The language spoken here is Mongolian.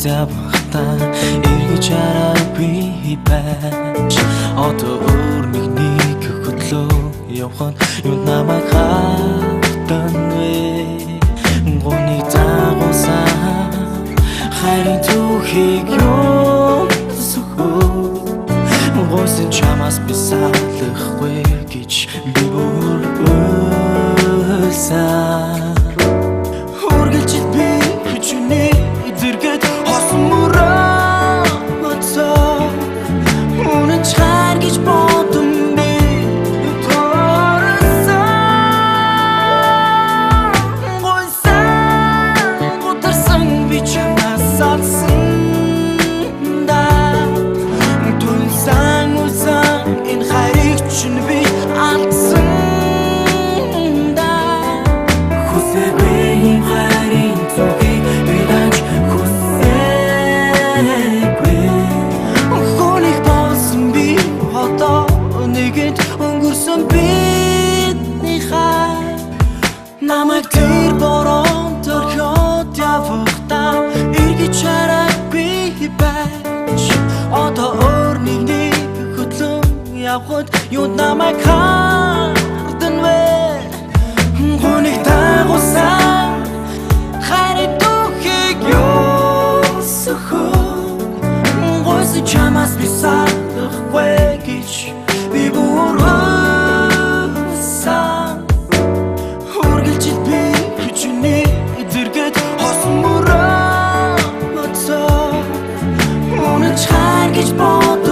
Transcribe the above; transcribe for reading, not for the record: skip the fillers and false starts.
явахдаа эргэж хараагүй байж одоо өөрний нэг хөдлөө явахад юу намайг хатан вэ гуны тагосаа хайрын түүхийг юу сөхөө гойсон чамаас би салахгүй гэж би бүрөөсаа үргэлжил би хүчний эдэргээд хосон мөрөөцөө үнэн чар гэж бодсон би гойсон гутарсан би чамаас салсан энэ хайрыг чинь би алдсан да хүсээгүй юм хайрын түүхийг би данч хүсээгүй хүнийг болсон би одоо нэгэд өнгөрсөн бидний хайр намайг тэр борон төрхөд явахдаа эргэж хараагүй байж одоо өөрний явахад юу намайг хатан вэ гуник тагосаа хайрын түүхийг юу сөхөө гойсон чамаас би салахгүй гэж би бүрөөсаа үргэлжил би хүчний эдэргээд хосон мөрөөцөө үнэн чар гэж бодсон